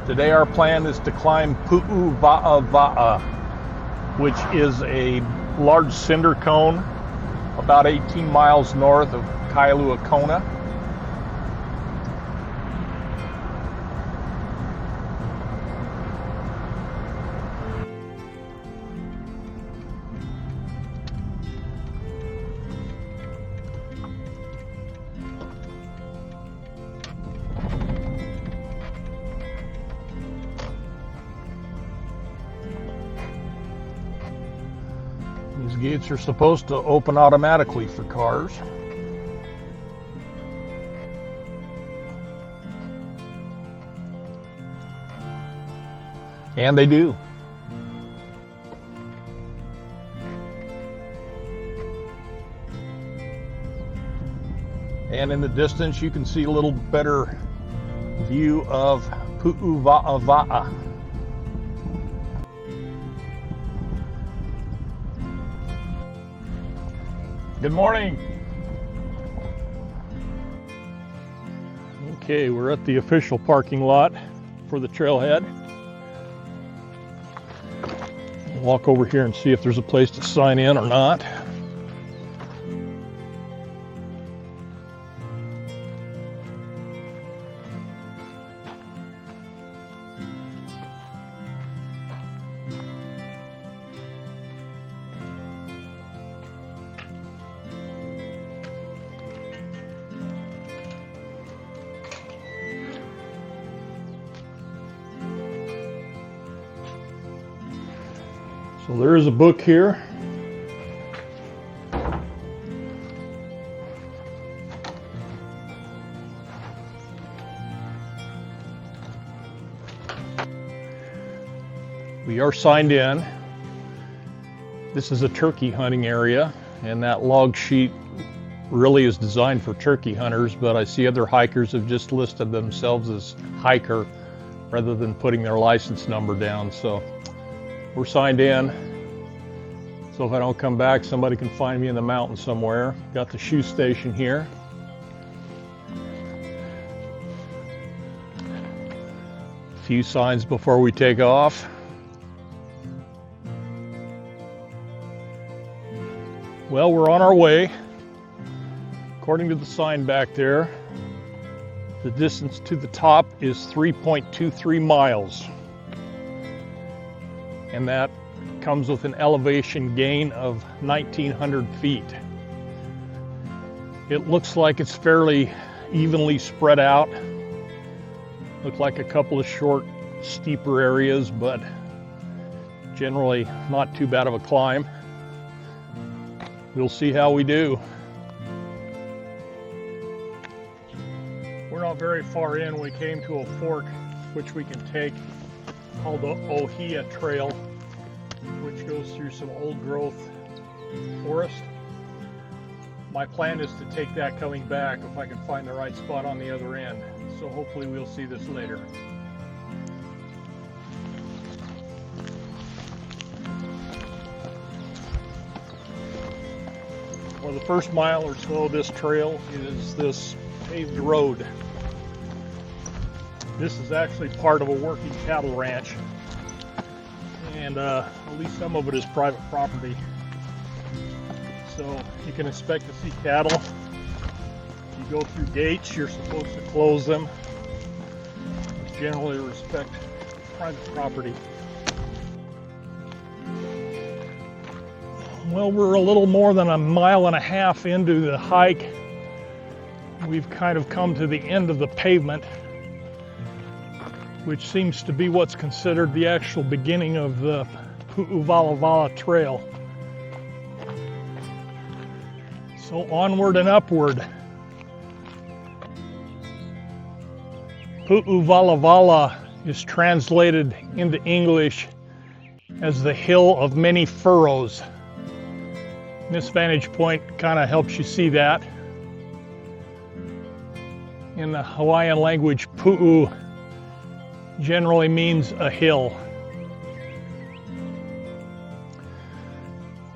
Today our plan is to climb Pu'u Wa'awa'a, which is a large cinder cone about 18 miles north of Kailua Kona. These gates are supposed to open automatically for cars. And they do. And in the distance you can see a little better view of Pu'u Wa'awa'a. Good morning. Okay, we're at the official parking lot for the trailhead. Walk over here and see if there's a place to sign in or not. So there is a book here. We are signed in. This is a turkey hunting area, and that log sheet really is designed for turkey hunters, but I see other hikers have just listed themselves as hiker rather than putting their license number down. So we're signed in, so if I don't come back, somebody can find me in the mountains somewhere. Got the shoe station here. A few signs before we take off. Well, we're on our way. According to the sign back there, the distance to the top is 3.23 miles. And that comes with an elevation gain of 1,900 feet. It looks like it's fairly evenly spread out. Look like a couple of short, steeper areas, but generally not too bad of a climb. We'll see how we do. We're not very far in. We came to a fork which we can take, called the Ohia Trail, which goes through some old growth forest. My plan is to take that coming back if I can find the right spot on the other end. So hopefully we'll see this later. For the first mile or so of this trail is this paved road. This is actually part of a working cattle ranch, and at least some of it is private property. So you can expect to see cattle. You go through gates, you're supposed to close them. Generally respect private property. Well, we're a little more than a mile and a half into the hike. We've kind of come to the end of the pavement, which seems to be what's considered the actual beginning of the Pu'u Wa'awa'a Trail. So onward and upward. Pu'u Wa'awa'a is translated into English as the hill of many furrows. This vantage point kind of helps you see that. In the Hawaiian language, Pu'u generally means a hill.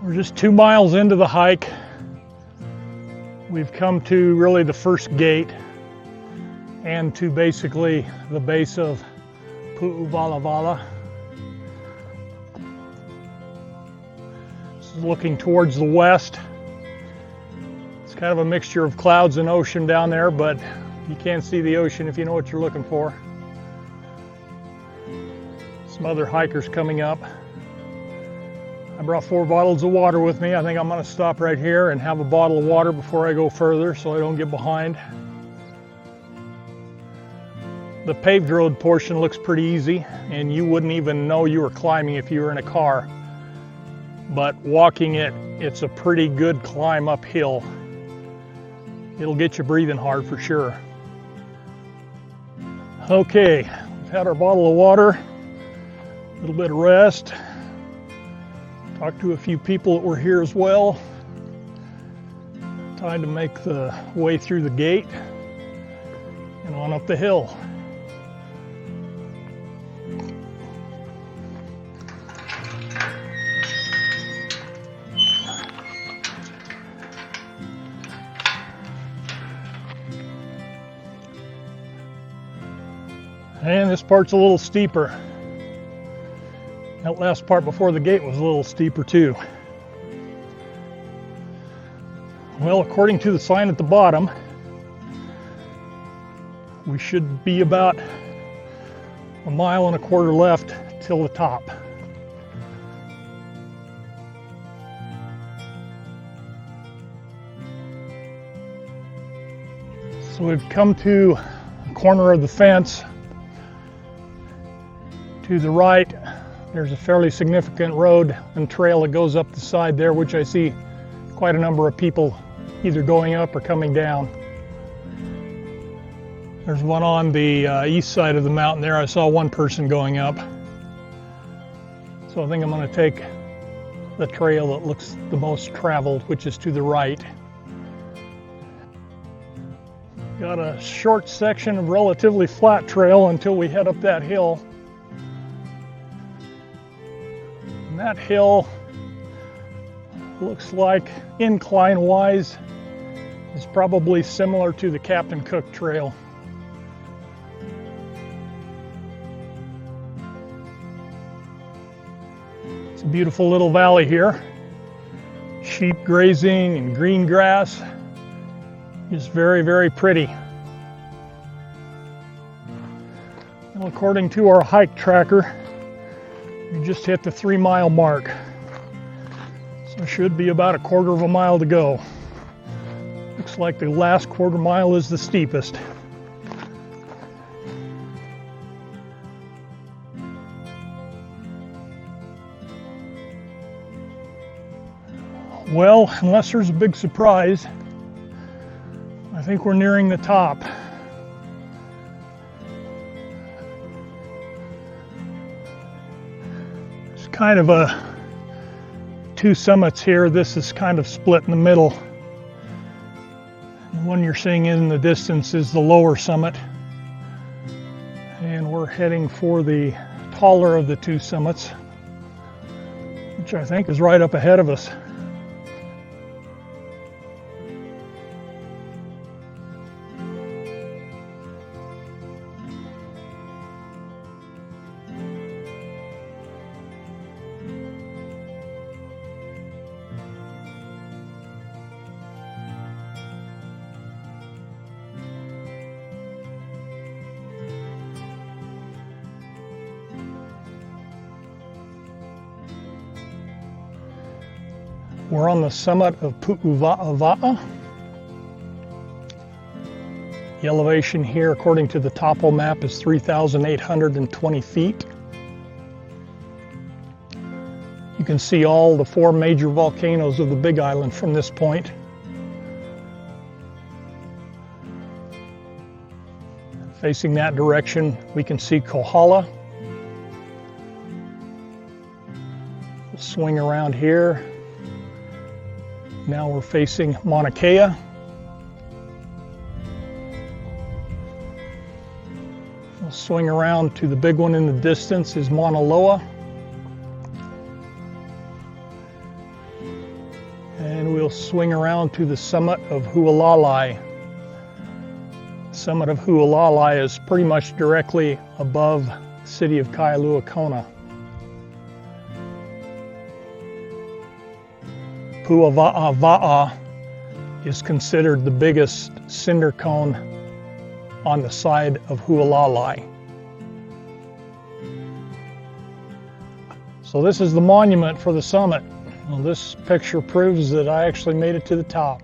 We're just 2 miles into the hike. We've come to really the first gate and to basically the base of Pu'u Wa'awa'a. This is looking towards the west. It's kind of a mixture of clouds and ocean down there, but you can't see the ocean if you know what you're looking for. Some other hikers coming up. I brought 4 bottles of water with me. I think I'm going to stop right here and have a bottle of water before I go further so I don't get behind. The paved road portion looks pretty easy, and you wouldn't even know you were climbing if you were in a car. But walking it, it's a pretty good climb uphill. It'll get you breathing hard for sure. Okay, we've had our bottle of water, a little bit of rest. Talked to a few people that were here as well. Time to make the way through the gate and on up the hill. And this part's a little steeper. That last part before the gate was a little steeper too. Well, according to the sign at the bottom, we should be about 1.25 miles left till the top. So we've come to the corner of the fence. To the right, there's a fairly significant road and trail that goes up the side there, which I see quite a number of people either going up or coming down. There's one on the east side of the mountain there. I saw one person going up. So I think I'm going to take the trail that looks the most traveled, which is to the right. Got a short section of relatively flat trail until we head up that hill. That hill looks like incline-wise is probably similar to the Captain Cook Trail. It's a beautiful little valley here. Sheep grazing and green grass. It's very, very pretty. Well, according to our hike tracker, we just hit the 3-mile mark. So should be about 1/4 mile to go. Looks like the last 1/4 mile is the steepest. Well, unless there's a big surprise, I think we're nearing the top. Kind of a 2 summits here. This is kind of split in the middle. The one you're seeing in the distance is the lower summit, and we're heading for the taller of the 2 summits, which I think is right up ahead of us. We're on the summit of Pu'u Wa'awa'a. The elevation here, according to the topo map, is 3,820 feet. You can see all the 4 major volcanoes of the Big Island from this point. Facing that direction, we can see Kohala. We'll swing around here. Now we're facing Mauna Kea. We'll swing around to the big one in the distance is Mauna Loa. And we'll swing around to the summit of Hualalai. The summit of Hualalai is pretty much directly above city of Kailua-Kona. Pu'u Wa'awa'a is considered the biggest cinder cone on the side of Hualalai. So this is the monument for the summit. Well, this picture proves that I actually made it to the top.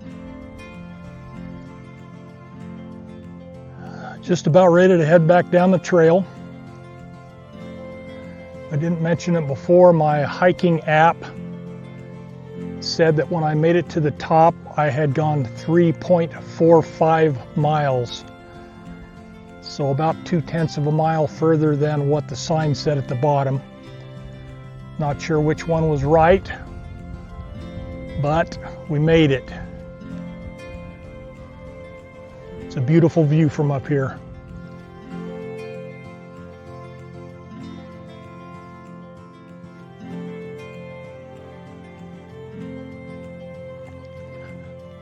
Just about ready to head back down the trail. I didn't mention it before, my hiking app said that when I made it to the top, I had gone 3.45 miles. So about 0.2 of a mile further than what the sign said at the bottom. Not sure which one was right, but we made it. It's a beautiful view from up here.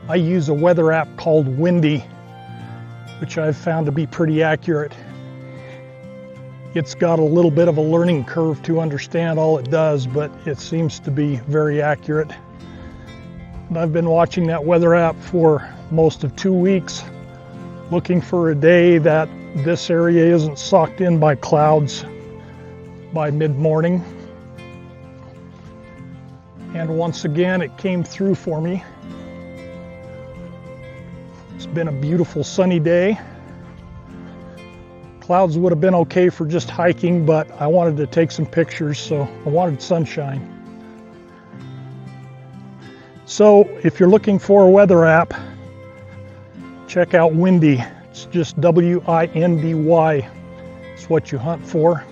I use a weather app called Windy, which I've found to be pretty accurate. It's got a little bit of a learning curve to understand all it does, but it seems to be very accurate. And I've been watching that weather app for most of 2 weeks, looking for a day that this area isn't socked in by clouds by mid-morning. And once again, it came through for me. It's been a beautiful sunny day. Clouds would have been okay for just hiking, but I wanted to take some pictures, so I wanted sunshine. So if you're looking for a weather app, check out Windy. It's just W-I-N-D-Y. It's what you hunt for.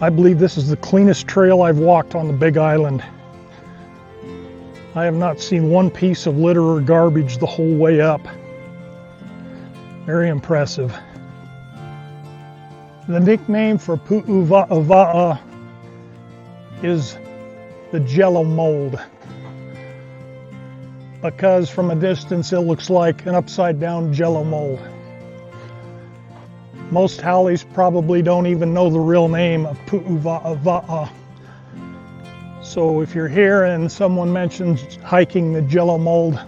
I believe this is the cleanest trail I've walked on the Big Island. I have not seen one piece of litter or garbage the whole way up. Very impressive. The nickname for Pu'u Wa'awa'a is the Jello Mold, because from a distance it looks like an upside down Jello mold. Most haoles probably don't even know the real name of Pu'u Wa'awa'a. So if you're here and someone mentions hiking the Jello Mold,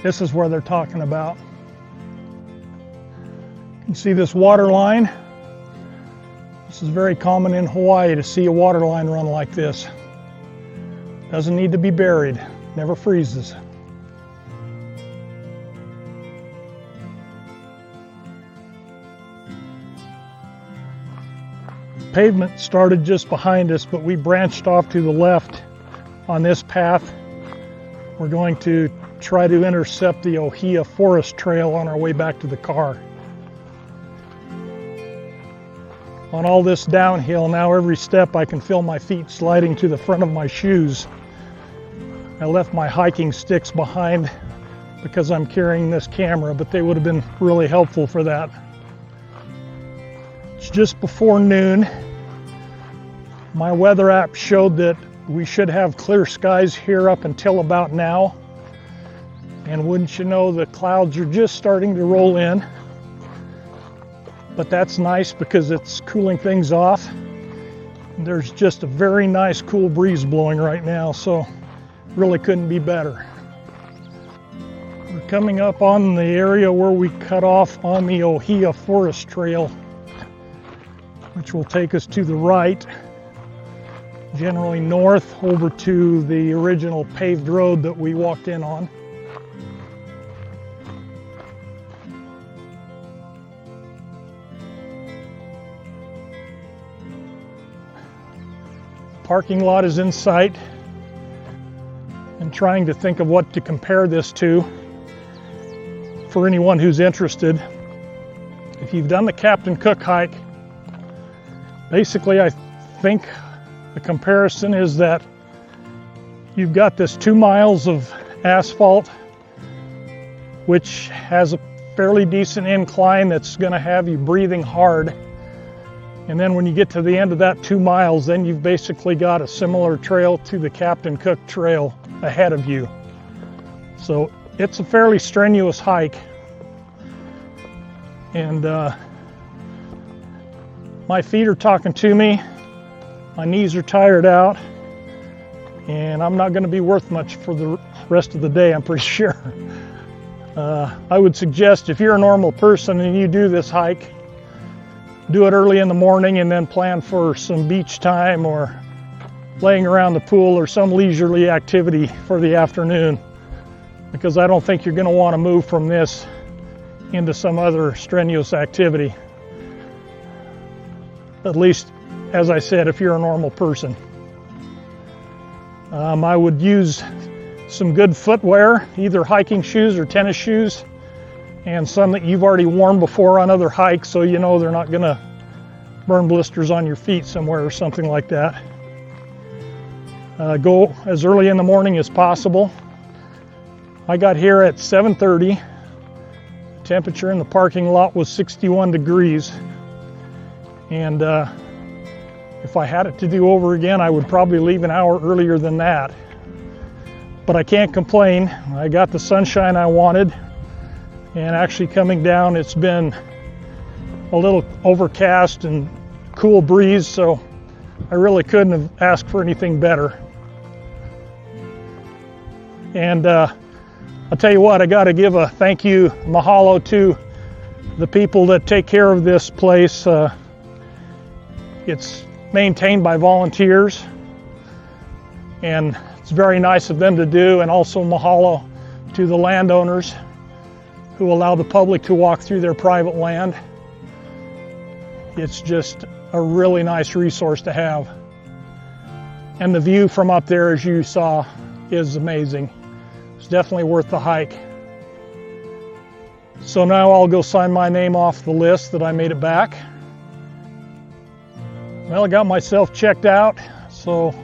this is where they're talking about. You can see this water line. This is very common in Hawaii to see a water line run like this. Doesn't need to be buried, never freezes. Pavement started just behind us, but we branched off to the left on this path. We're going to try to intercept the Ohia Forest Trail on our way back to the car. On all this downhill, now every step I can feel my feet sliding to the front of my shoes. I left my hiking sticks behind because I'm carrying this camera, but they would have been really helpful for that. It's just before noon. My weather app showed that we should have clear skies here up until about now. And wouldn't you know, the clouds are just starting to roll in. But that's nice because it's cooling things off. There's just a very nice cool breeze blowing right now, so really couldn't be better. We're coming up on the area where we cut off on the Ohia Forest Trail, which will take us to the right, generally north over to the original paved road that we walked in on. Parking lot is in sight. I'm trying to think of what to compare this to for anyone who's interested. If you've done the Captain Cook hike, basically I think the comparison is that you've got this 2 miles of asphalt, which has a fairly decent incline that's going to have you breathing hard. And then when you get to the end of that 2 miles, then you've basically got a similar trail to the Captain Cook Trail ahead of you. So it's a fairly strenuous hike. And My feet are talking to me. My knees are tired out. And I'm not going to be worth much for the rest of the day, I'm pretty sure. I would suggest if you're a normal person and you do this hike, do it early in the morning and then plan for some beach time or laying around the pool or some leisurely activity for the afternoon, because I don't think you're going to want to move from this into some other strenuous activity. At least, as I said, if you're a normal person. I would use some good footwear, either hiking shoes or tennis shoes, and some that you've already worn before on other hikes, so you know they're not going to burn blisters on your feet somewhere or something like that. Go as early in the morning as possible. I got here at 7:30. Temperature in the parking lot was 61 degrees. And if I had it to do over again, I would probably leave an hour earlier than that. But I can't complain. I got the sunshine I wanted. And actually coming down, it's been a little overcast and cool breeze, so I really couldn't have asked for anything better. And I'll tell you what, I got to give a thank you, mahalo to the people that take care of this place. It's maintained by volunteers, and it's very nice of them to do, and also mahalo to the landowners who allow the public to walk through their private land. It's just a really nice resource to have. And the view from up there, as you saw, is amazing. It's definitely worth the hike. So now I'll go sign my name off the list that I made it back. Well, I got myself checked out, so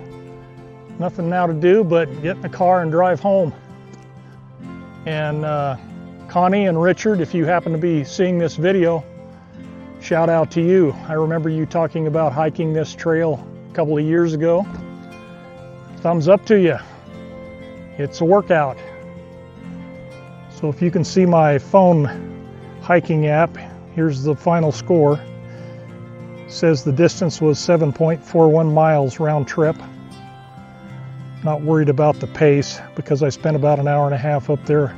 nothing now to do but get in the car and drive home. And Connie and Richard, if you happen to be seeing this video, shout out to you. I remember you talking about hiking this trail a couple of years ago. Thumbs up to you. It's a workout. So if you can see my phone hiking app, here's the final score. It says the distance was 7.41 miles round trip. Not worried about the pace because I spent about an hour and a half up there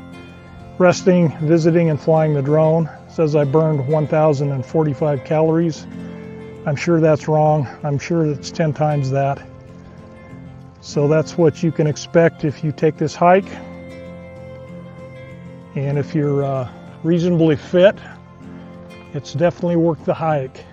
resting, visiting, and flying the drone. It says I burned 1,045 calories. I'm sure that's wrong. I'm sure it's 10 times that. So that's what you can expect if you take this hike. And if you're reasonably fit, it's definitely worth the hike.